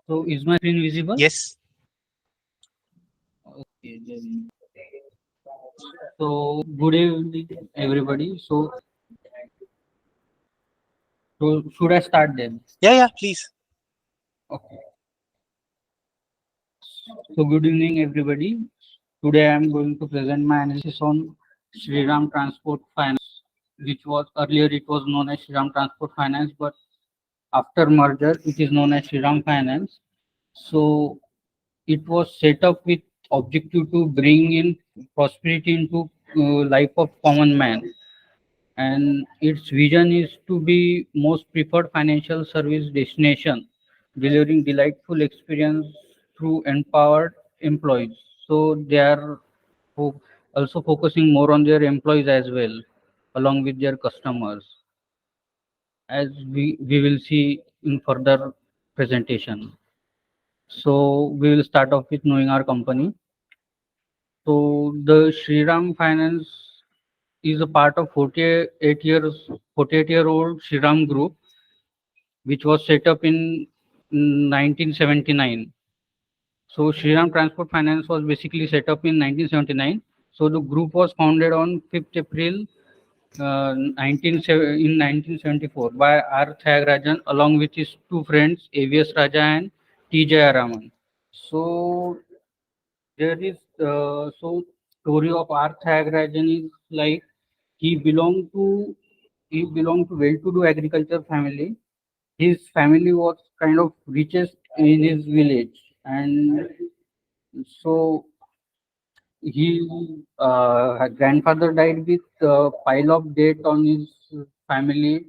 So is my screen visible? Yes. Okay, so good evening, everybody. So should I start then? Yeah, yeah, please. Okay. So good evening, everybody. Today I am going to present my analysis on Shriram Transport Finance, which was earlier it was known as Shriram Transport Finance, but after merger it is known as Shriram Finance. So it was set up with objective to bring in prosperity into life of common man, and its vision is to be most preferred financial service destination, delivering delightful experience through empowered employees. So they are also focusing more on their employees as well, along with their customers, as we will see in further presentation. So we will start off with knowing our company. So the Shriram Finance is a part of 48-year-old Shriram Group, which was set up in 1979. So Shriram Transport Finance was basically set up in 1979. So the group was founded on 5th April 1974 by R. Thiagarajan along with his two friends AVS Raja and T. Jayaraman. So there is story of R. Thiagarajan is like he belonged to well-to-do agriculture family. His family was kind of richest in his village, and so her grandfather died with a pile of debt on his family.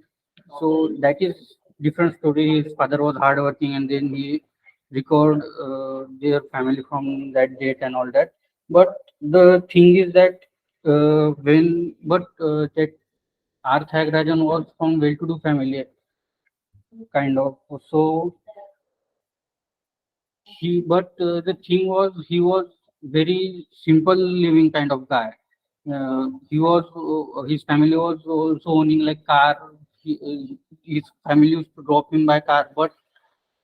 So that is different story. His father was hardworking, and then he recovered their family from that debt and all that. But the thing is that that R. Thiagarajan was from well-to-do family, kind of. So the thing was he was very simple living kind of guy. His family was also owning like car. His family used to drop him by car, but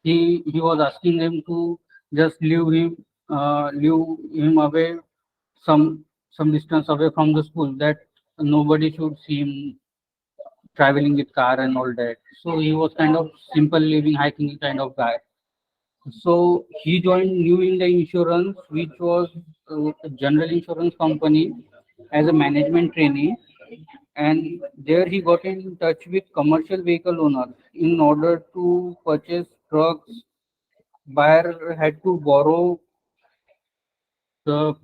he was asking them to just leave him away some distance away from the school, that nobody should see him traveling with car and all that. So he was kind of simple living, high thinking kind of guy. So he joined New India Insurance, which was a general insurance company, as a management trainee, and there he got in touch with commercial vehicle owners. In order to purchase trucks, buyer had to borrow their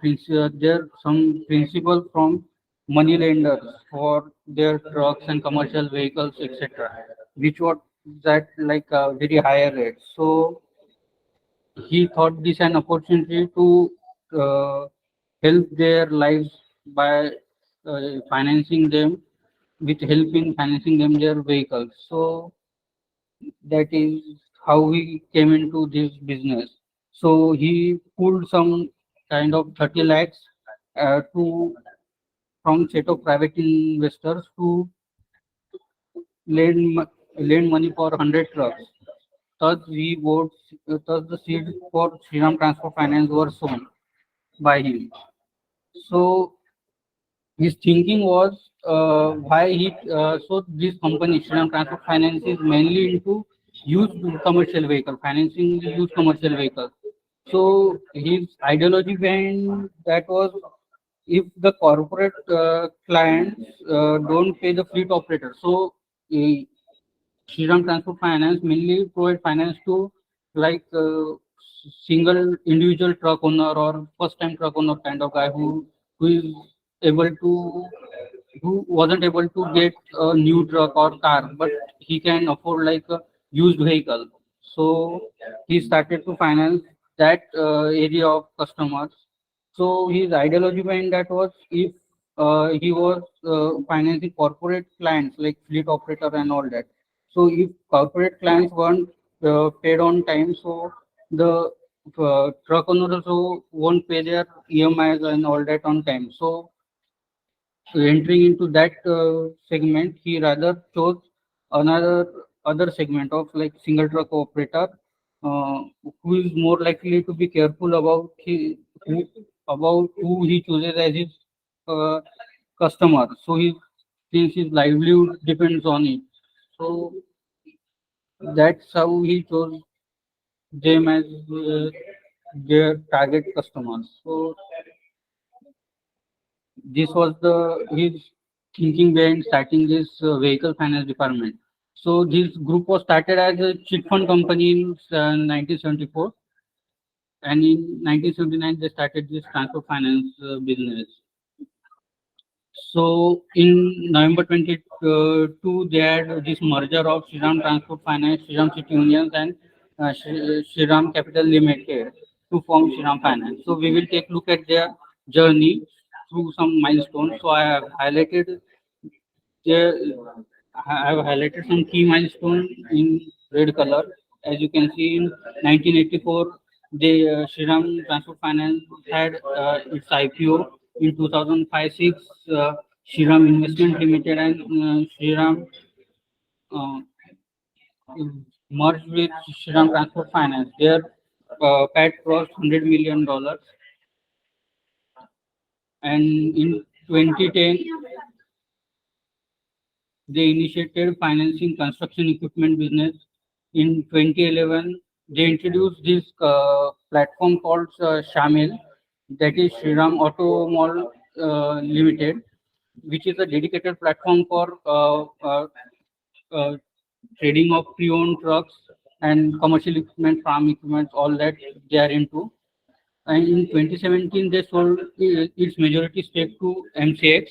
some principal from money lenders for their trucks and commercial vehicles, etc., which was at like a very higher rate. So he thought this an opportunity to uh, help their lives by financing them, with help in financing them their vehicles. So that is how he came into this business. So he pulled some kind of 30 lakhs to from set of private investors to lend money for 100 trucks. Thus the seed for Shriram Transport Finance were sown by him. So his thinking was why he so this company Shriram Transport Finance is mainly into used commercial vehicle financing used commercial vehicles. So his ideology behind that was, if the corporate clients don't pay the fleet operator, so uh, Shriram Transport Finance mainly provide finance to like single individual truck owner or first time truck owner kind of guy who is able to who wasn't able to get a new truck or car, but he can afford like a used vehicle. So he started to finance that area of customers. So his ideology behind that was, if he was financing corporate clients like fleet operator and all that. So if corporate clients weren't paid on time, so the truck owner also won't pay their EMIs and all that on time. So entering into that segment, he rather chose another other segment of like single truck operator who is more likely to be careful about who he chooses as his uh, customer. So he since his livelihood depends on it. So that's how he chose them as their target customers. So this was the his thinking behind starting this vehicle finance department. So this group was started as a chit fund company in 1974, and in 1979 they started this transport finance business. So in November 22, they had this merger of Shriram Transport Finance, Shriram City Unions, and Shriram Capital Limited to form Shriram Finance. So we will take a look at their journey through some milestones. So I have highlighted some key milestones in red color. As you can see, in 1984, the Shriram Transport Finance had its IPO. In 2005-6, Shriram Investment Limited and Shriram uh, merged with Shriram Transport Finance. Their PAT crossed $100 million, and in 2010, they initiated financing construction equipment business. In 2011, they introduced this platform called Shamil, that is Shriram Auto Mall Limited, which is a dedicated platform for uh, trading of pre-owned trucks and commercial equipment, farm equipment, all that they are into. And in 2017, they sold its majority stake to MCX,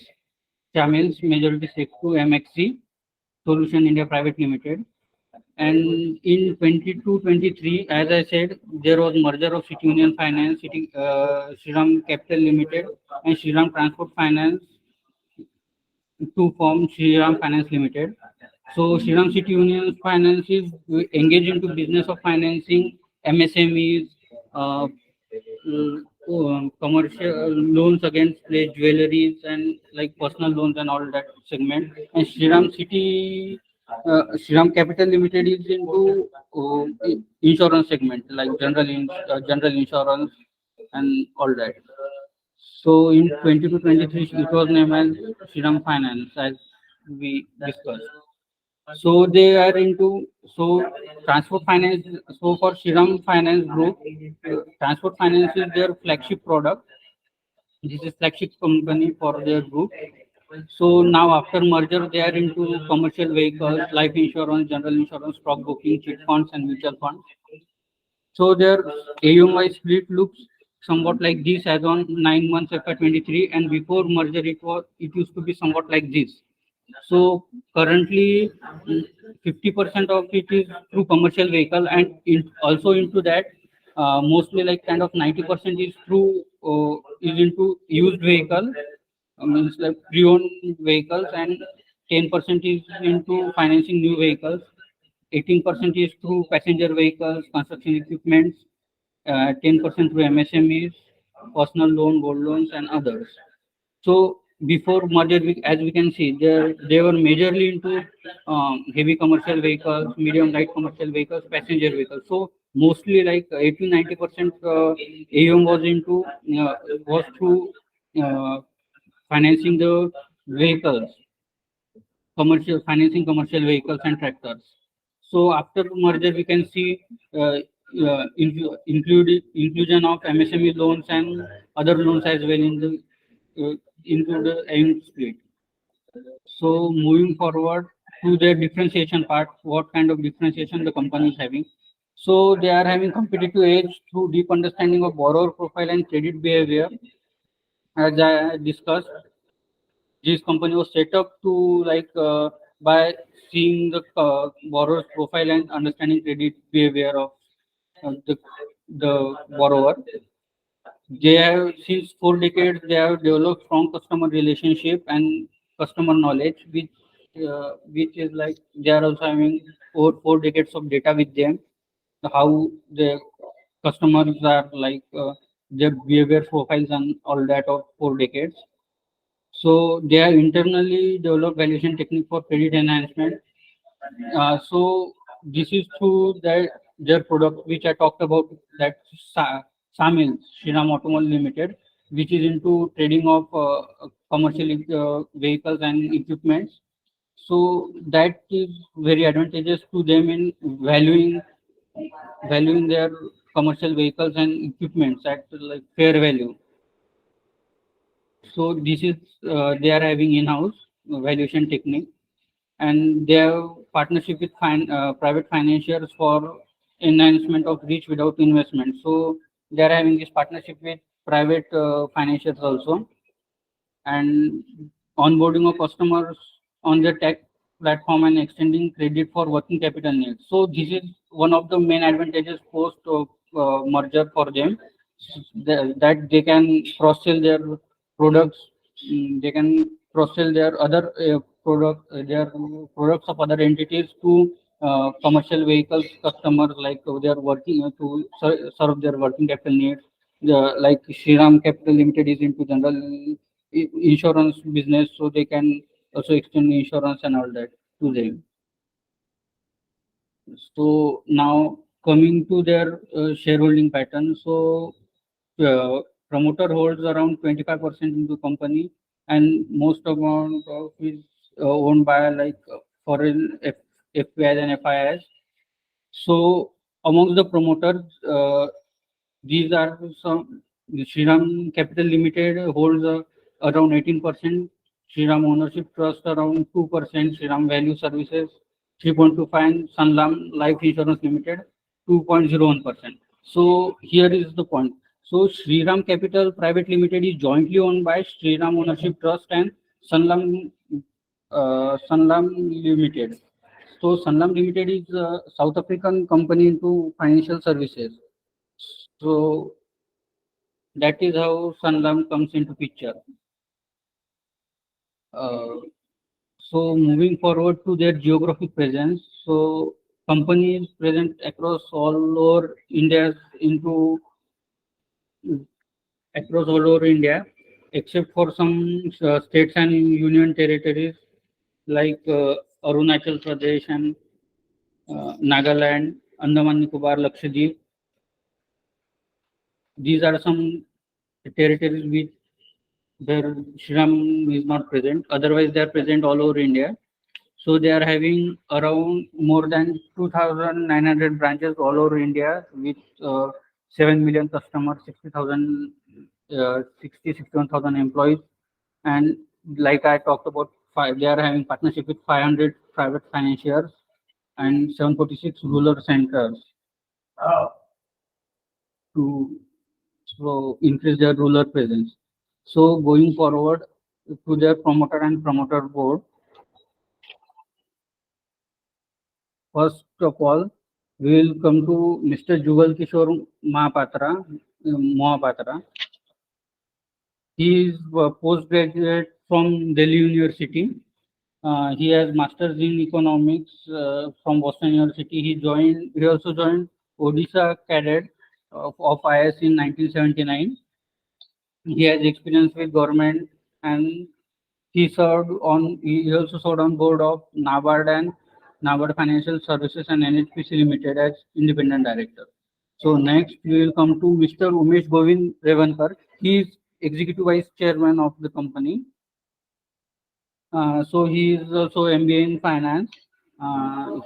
Shamil's majority stake to MXC, Solution India Private Limited. And in 22-23, as I said, there was merger of City Union Finance, Shriram Capital Limited, and Shriram Transport Finance to form Shriram Finance Limited. So Shriram City Union Finance is engaged into business of financing MSMEs, uh, commercial loans against pledged jewelries and like personal loans and all that segment. And Shriram Capital Limited is into insurance segment like general insurance and all that. So in 20 to 23, it was named as Shriram Finance, as we discussed. So they are into transport finance. So for Shriram Finance Group, transport finance is their flagship product. This is flagship company for their group. So now after merger, they are into commercial vehicles, life insurance, general insurance, stock booking, chit funds, and mutual funds. So their AUMI split looks somewhat like this as on 9 months FY23, and before merger it used to be somewhat like this. So currently, 50% of it is through commercial vehicle, and also into that, mostly like kind of 90% is is into used vehicle, means like pre-owned vehicles, and 10% is into financing new vehicles. 18% is through passenger vehicles, construction equipment, 10% through MSMEs, personal loan, gold loans, and others. So before merger, as we can see, they were majorly into heavy commercial vehicles, medium light commercial vehicles, passenger vehicles. So mostly like 80-90% AUM was through uh, financing the vehicles, commercial vehicles and tractors. So after merger, we can see inclusion of MSME loans and other loans as well into the AIM split. So moving forward to the differentiation part, what kind of differentiation the company is having. So they are having competitive edge through deep understanding of borrower profile and credit behavior. As I discussed, this company was set up to by seeing the borrower's profile and understanding credit behavior of the borrower. They have since 4 decades they have developed strong customer relationship and customer knowledge, which is like they are also having over 4 decades of data with them. How the customers are their behavior profiles and all that of 4 decades. So they have internally developed valuation technique for credit enhancement. So this is through that their product, which I talked about, that Samil, Shriram Automobile Limited, which is into trading of commercial vehicles and equipments. So that is very advantageous to them in valuing their commercial vehicles and equipments at like fair value. So this is they are having in-house valuation technique, and they have partnership with private financiers for enhancement of reach without investment. So they are having this partnership with private financiers also, and onboarding of customers on their tech platform and extending credit for working capital needs. So this is one of the main advantages post merger for them, that they can cross sell their products. They can cross sell their other their products of other entities to commercial vehicles customers, like they are working to serve their working capital needs. Like Shriram Capital Limited is into general insurance business, so they can also extend insurance and all that to them. So now coming to their shareholding pattern. So promoter holds around 25% in the company, and most amount of is owned by like foreign FPIs and FIs. So amongst the promoters, these are some. Shriram Capital Limited holds around 18%. Shriram Ownership Trust around 2%. Shriram Value Services 3.25%. And Sanlam Life Insurance Limited 2.01%. So here is the point. So Shriram Capital Private Limited is jointly owned by Shriram Ownership Trust and Sanlam Limited. So Sanlam Limited is a South African company into financial services. So that is how Sanlam comes into picture. Uh, so moving forward to their geographic presence. So company is present across all over India, except for some states and union territories like Arunachal Pradesh and Nagaland, Andaman Nicobar, Lakshadweep. These are some territories which where Shriram is not present. Otherwise, they are present all over India. So they are having around more than 2,900 branches all over India with 7 million customers, 61,000 employees. And like I talked about, they are having partnership with 500 private financiers and 746 rural centers to increase their rural presence. So going forward to their promoter and promoter board, first of all, we will come to Mr. Jugal Kishore Mohapatra. He is a postgraduate from Delhi University. He has masters in economics from Boston University. He also joined Odisha cadet of IS in 1979. He has experience with government, and he also served on board of NABARD and NABARD Financial Services and NHPC Limited as independent director. So next we will come to Mr. Umesh Govind Revankar. He is executive vice chairman of the company. So he is also MBA in finance. Uh,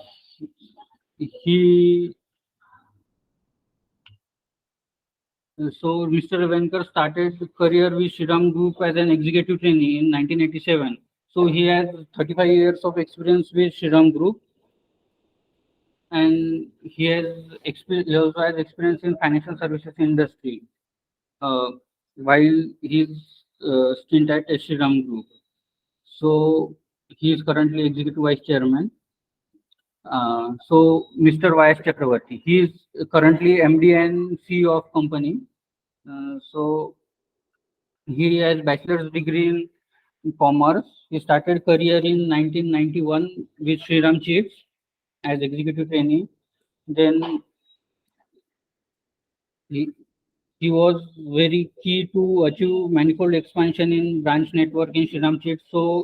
he So Mr. Revankar started career with Shriram Group as an executive trainee in 1987. So he has 35 years of experience with Shriram Group, and he also has experience in financial services industry uh, while his stint at Shriram Group. So he is currently executive vice chairman. So Mr. Y.S. Chakravarti, he is currently MD and CEO of company. So he has bachelor's degree in commerce. He started career in 1991 with Shriram Chiefs as executive trainee. Then he, he was very key to achieve manifold expansion in branch network in Shriram Chiefs. Uh,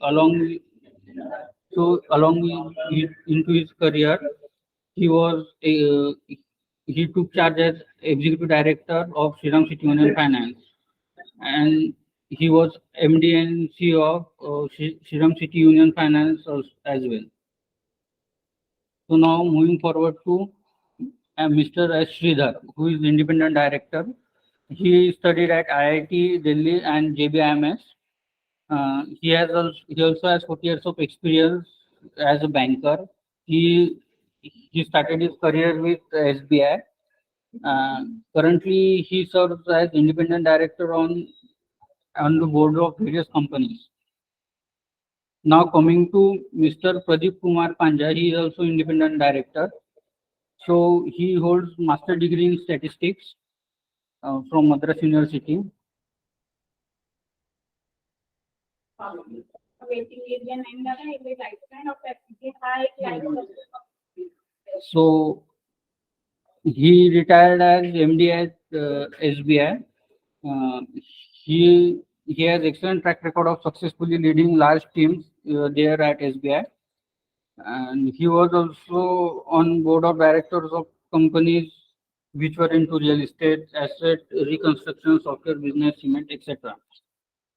along along into his career, He was he took charge as executive director of Shriram City Union Finance, and he was MD and CEO of Shriram City Union Finance as well. So now moving forward to Mr. S. Sridhar, who is independent director. He studied at IIT Delhi and JBIMS. He also has 40 years of experience as a banker. He he started his career with SBI. Uh, Currently, he serves as independent director on the board of various companies. Now coming to Mr. Pradeep Kumar Panja, he is also independent director. So he holds master degree in statistics from Madras University. So he retired as MD at SBI. Uh, he he has excellent track record of successfully leading large teams there at SBI, and he was also on board of directors of companies which were into real estate, asset reconstruction, software business, cement, etc.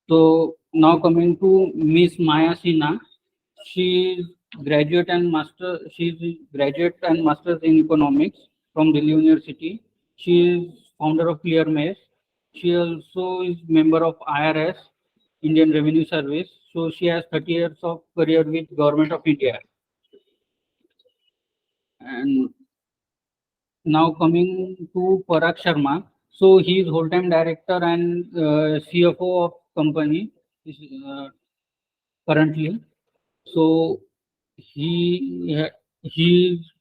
So now coming to Miss Maya Sinha, she is graduate and master. She is graduate and masters in economics from Delhi University. She is founder of Clear Mess. She also is member of IRS, Indian Revenue Service. So she has 30 years of career with Government of India. And now coming to Parag Sharma. So he is whole-time director and CFO of company uh, currently. So he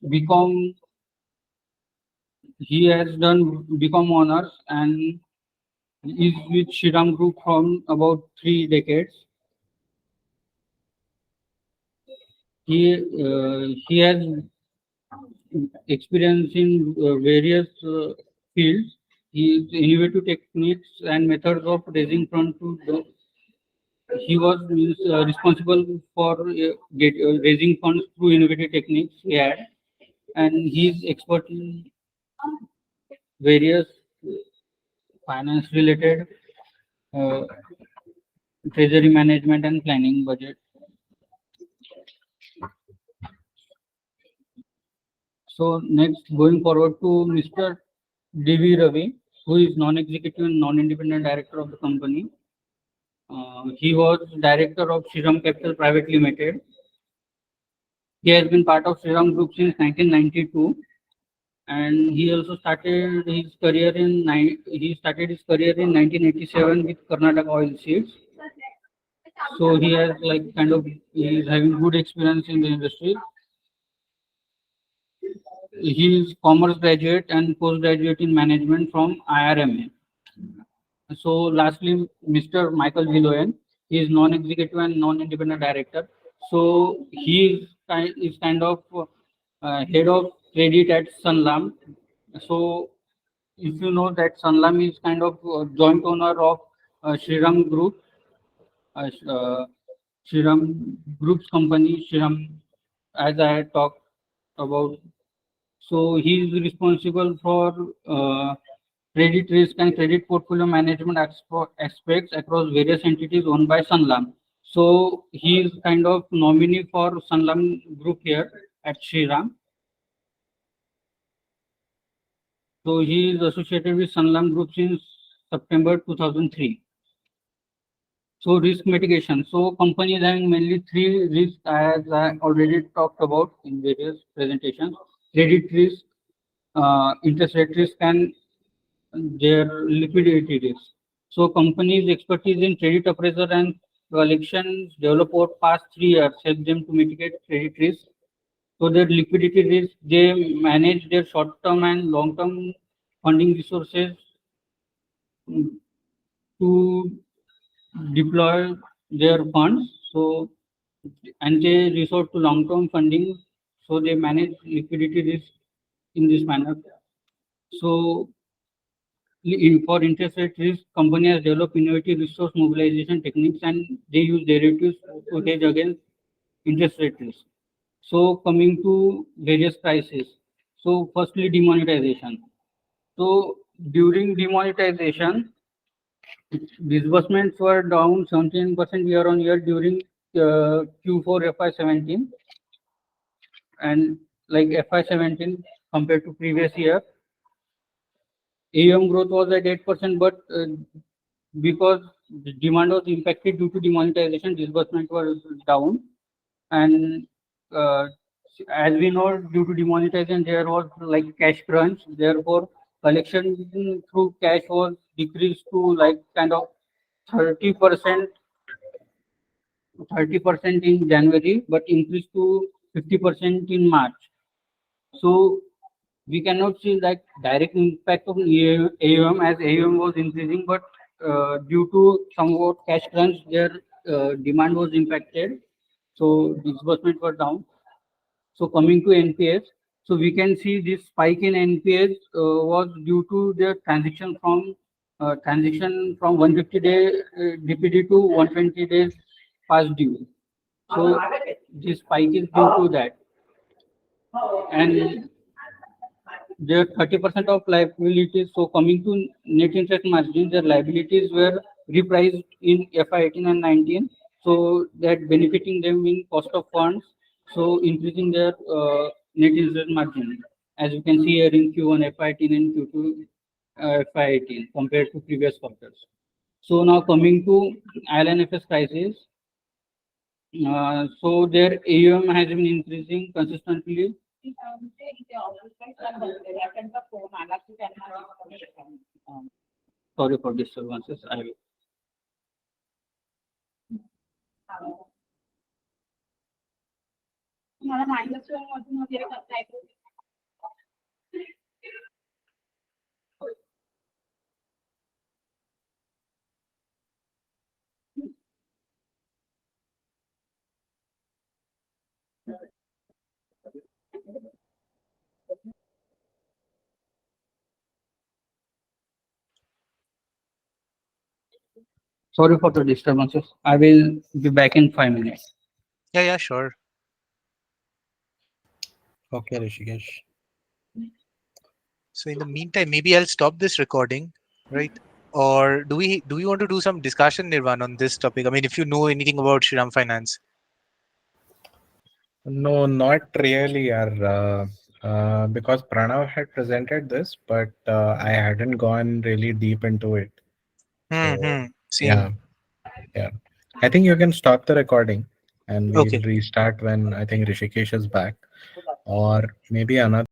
become he has done become honors and is with Shriram Group from about 3 decades. He has experience in various fields. His innovative techniques and methods of raising fund to he was responsible for raising funds through innovative techniques he had, and he is expert in various finance related uh, treasury management and planning budget. So next, going forward to Mr. D.V. Ravi, who is non-executive and non-independent director of the company. He was director of Shriram Capital Private Limited. He has been part of Shriram Group since 1992, and he also started his career in 1987 with Karnataka Oil Seeds. So he has he is having good experience in the industry. He is commerce graduate and postgraduate in management from IRMA. So lastly, Mr. Michael Villoyan, he is non-executive and non-independent director. So is kind of head of credit at Sunlam. So if you know that Sunlam is kind of joint owner of Shriram Group, Shriram Group's company, Shriram, as I had talked about. So he is responsible for credit risk and credit portfolio management aspects across various entities owned by Sunlam. So he is kind of nominee for Sunlam Group here at Shriram. So he is associated with Sunlam Group since September 2003. So risk mitigation. So companies having mainly three risks as I already talked about in various presentations: credit risk, interest rate risk, and their liquidity risk. So companies' expertise in credit appraisal and collections developed over past 3 years help them to mitigate credit risk. So their liquidity risk, they manage their short-term and long-term funding resources to deploy their funds. So and they resort to long-term funding. So they manage liquidity risk in this manner. So for interest rate risk, company has developed innovative resource mobilization techniques and they use derivatives to hedge against interest rate risk. So coming to various prices. So firstly, demonetization. So during demonetization, disbursements were down 17% year on year during Q4 FY17, and like FY17 compared to previous year, AUM growth was at 8%, but because the demand was impacted due to demonetization, disbursement was down. And uh, as we know, due to demonetization, there was like cash crunch. Therefore, collection through cash was decreased to like kind of 30%, 30% in January, but increased to 50% in March. So we cannot see like direct impact of AUM as AUM was increasing, but due to somewhat cash crunch, their demand was impacted. So disbursement was down. So coming to NPS, so we can see this spike in NPS was due to the transition from 150-day DPD to 120 days past due. So this spike is due to that, and there 30% of liabilities. So coming to net interest margin, their liabilities were repriced in FY18 and 19. So that benefiting them in cost of funds. So increasing their net interest margin, as you can see here in Q1 FY18 and Q2 FY18 compared to previous quarters. So now coming to IL&FS crisis. So their AUM has been increasing consistently. Sorry for disturbances. I will. Sorry for the disturbances. I will be back in 5 minutes. Yeah, sure. Okay, Rishikesh. So in the meantime, maybe I'll stop this recording, right? Or do we want to do some discussion, Nirvan, on this topic? I mean, if you know anything about Shriram Finance. No, not really, because Pranav had presented this, but I hadn't gone really deep into it. So, yeah, Same. yeah. I think you can stop the recording and we'll Okay. restart when I think Rishikesh is back, or maybe another